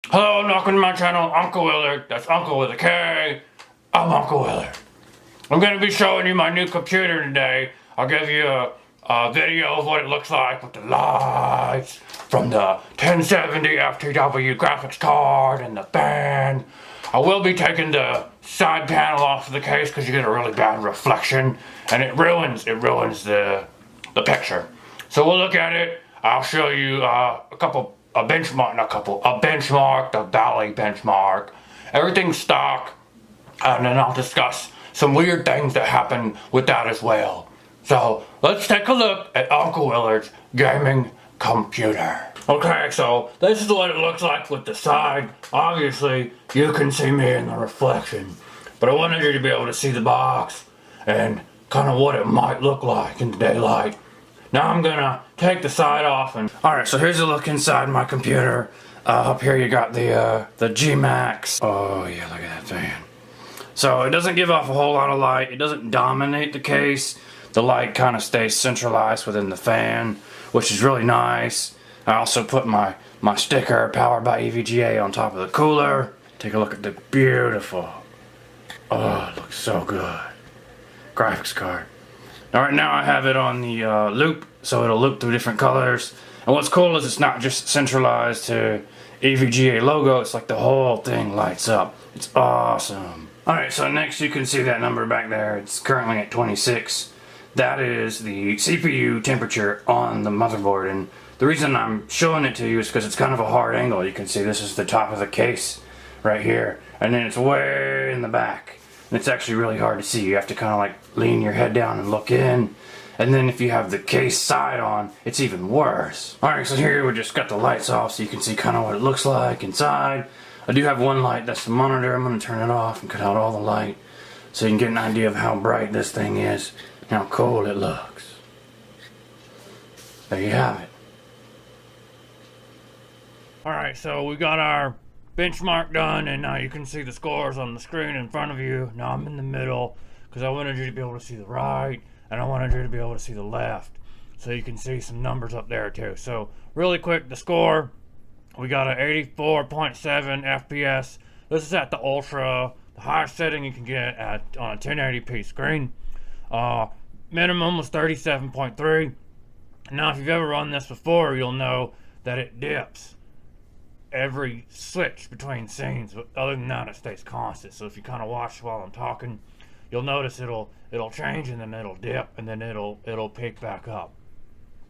Hello, and welcome to my channel, Unkle Willard. That's Uncle with a K. I'm Unkle Willard. I'm going to be showing you my new computer today. I'll give you a video of what it looks like with the lights from the 1070 FTW graphics card and the fan. I will be taking the side panel off of the case because you get a really bad reflection and it ruins the picture. So we'll look at it. I'll show you a benchmark, the Valley benchmark. Everything's stock, and then I'll discuss some weird things that happen with that as well. So let's take a look at Unkle Willards Gaming computer. Okay, so this is what it looks like with the side. Obviously, you can see me in the reflection, but I wanted you to be able to see the box and kind of what it might look like in the daylight. Now I'm gonna take the side off and... Alright, so here's a look inside my computer. Up here you got the G-Max. Oh yeah, look at that fan. So it doesn't give off a whole lot of light. It doesn't dominate the case. The light kind of stays centralized within the fan, which is really nice. I also put my sticker, powered by EVGA, on top of the cooler. Take a look at the beautiful... Oh, it looks so good. Graphics card. Alright, now I have it on the loop, so it'll loop through different colors. And what's cool is it's not just centralized to EVGA logo, it's like the whole thing lights up. It's awesome. Alright, so next you can see that number back there. It's currently at 26. That is the CPU temperature on the motherboard. And the reason I'm showing it to you is because it's kind of a hard angle. You can see this is the top of the case right here. And then it's way in the back. And it's actually really hard to see. You have to kind of like lean your head down and look in. And then if you have the case side on, it's even worse. Alright, so here we just got the lights off so you can see kind of what it looks like inside. I do have one light, that's the monitor. I'm going to turn it off and cut out all the light so you can get an idea of how bright this thing is and how cool it looks. There you have it. Alright, so we got our benchmark done, and now you can see the scores on the screen in front of you. Now I'm in the middle because I wanted you to be able to see the right and I wanted you to be able to see the left, so you can see some numbers up there too. So really quick, the score, we got an 84.7 FPS. This is at the ultra, the highest setting you can get at on a 1080p screen. Minimum was 37.3. Now if you've ever run this before, you'll know that it dips every switch between scenes, but other than that it stays constant. So if you kind of watch while I'm talking, you'll notice it'll change and then it'll dip and then it'll pick back up.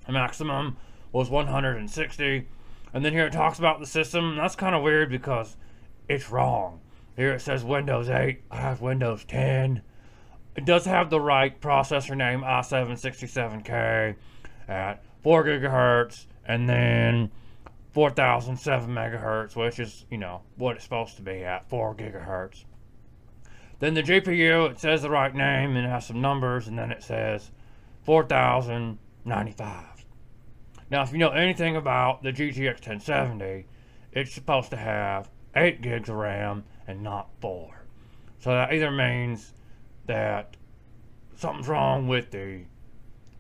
The maximum was 160, and then here it talks about the system. That's kind of weird because it's wrong. Here it says Windows 8. I have Windows 10. It does have the right processor name, i7-67K at 4 gigahertz, and then 4007 megahertz, which is, you know, what it's supposed to be at, 4 gigahertz. Then the GPU, it says the right name and it has some numbers, and then it says 4095. Now, if you know anything about the GTX 1070, it's supposed to have 8 gigs of RAM and not 4. So that either means that something's wrong with the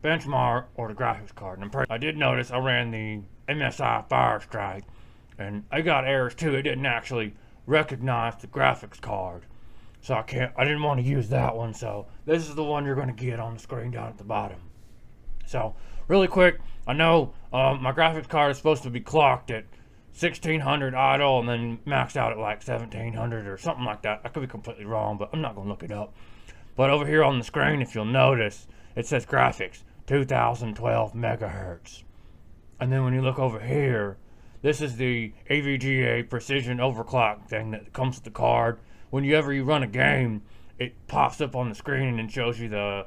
benchmark or the graphics card. And I did notice I ran the MSI Firestrike, and I got errors too. It didn't actually recognize the graphics card, so I didn't want to use that one. So this is the one you're going to get on the screen down at the bottom. So really quick, I know my graphics card is supposed to be clocked at 1600 idle and then maxed out at like 1700 or something like that. I could be completely wrong, but I'm not going to look it up. But over here on the screen, if you'll notice, it says graphics 2012 megahertz. And then when you look over here, this is the EVGA precision overclock thing that comes with the card. Whenever you run a game, it pops up on the screen and shows you the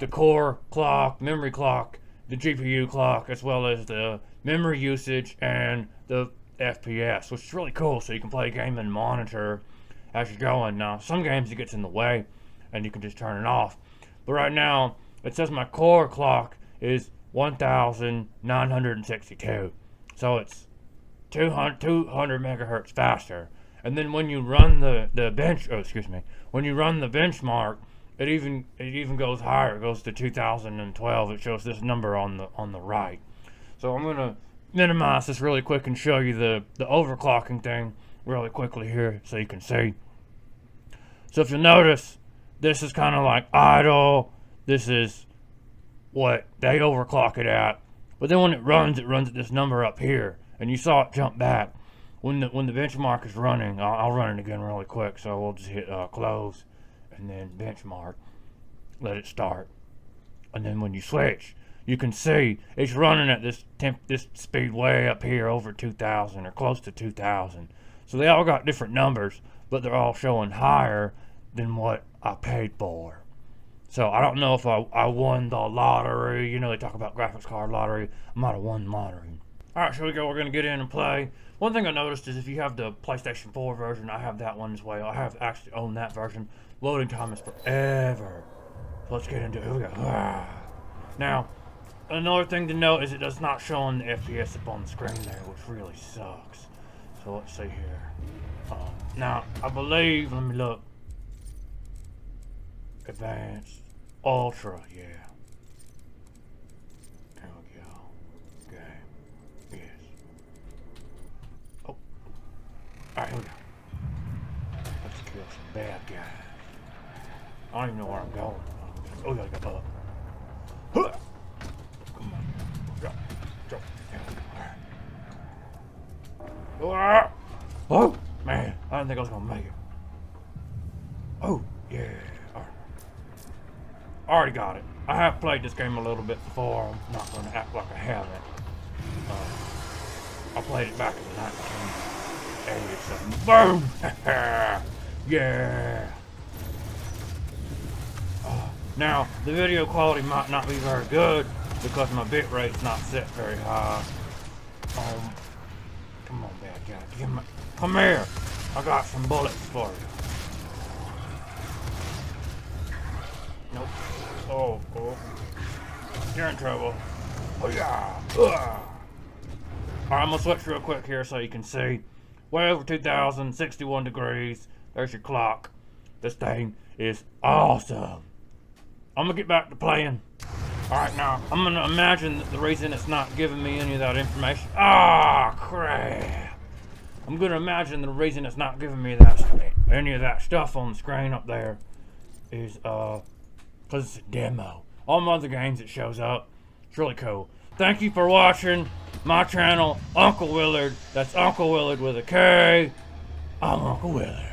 core clock, memory clock, the GPU clock, as well as the memory usage and the FPS, which is really cool, so you can play a game and monitor as you're going. Now, some games it gets in the way and you can just turn it off. But right now, it says my core clock is 1962, so it's 200 megahertz faster. And then when you run when you run the benchmark, it even goes higher. It goes to 2012. It shows this number on the right. So I'm gonna minimize this really quick and show you the overclocking thing really quickly here so you can see. So if you'll notice, this is kind of like idle. This is what they overclock it at. But then when it runs at this number up here. And you saw it jump back. When the benchmark is running, I'll run it again really quick. So we'll just hit close and then benchmark. Let it start. And then when you switch, you can see it's running at this speed way up here over 2,000 or close to 2,000. So they all got different numbers, but they're all showing higher than what I paid for. So I don't know if I won the lottery. You know, they talk about graphics card lottery. I might have won the lottery. Alright, here we go. We're going to get in and play. One thing I noticed is if you have the PlayStation 4 version, I have that one as well. I have actually owned that version. Loading time is forever. So let's get into it. Here we go. Now, another thing to note is it does not show on the FPS up on the screen there, which really sucks. So let's see here. Now, I believe, let me look. Advanced. Ultra, yeah. There we go. Okay. Yes. Oh. Alright, here we go. Let's kill some bad guys. I don't even know where I'm going. Oh, I got up. Huh. Come on. Drop. Alright. Oh, man. I didn't think I was going to make it. Oh, yeah. Already got it. I have played this game a little bit before. I'm not going to act like I haven't. I played it back in 1987. Boom! Yeah! Now, the video quality might not be very good because my bit rate's not set very high. Come on, bad guy. Come here. I got some bullets for you. Nope. Oh. You're in trouble. Oh yeah. Alright, I'm gonna switch real quick here so you can see. Way over 2,000, 61 degrees. There's your clock. This thing is awesome. I'm gonna get back to playing. Alright, now, I'm gonna imagine that the reason it's not giving me any of that information. Crap. I'm gonna imagine the reason it's not giving me any of that stuff on the screen up there is, because it's a demo. All my other games it shows up. It's really cool. Thank you for watching my channel, Unkle Willard. That's Unkle Willard with a K. I'm Unkle Willard.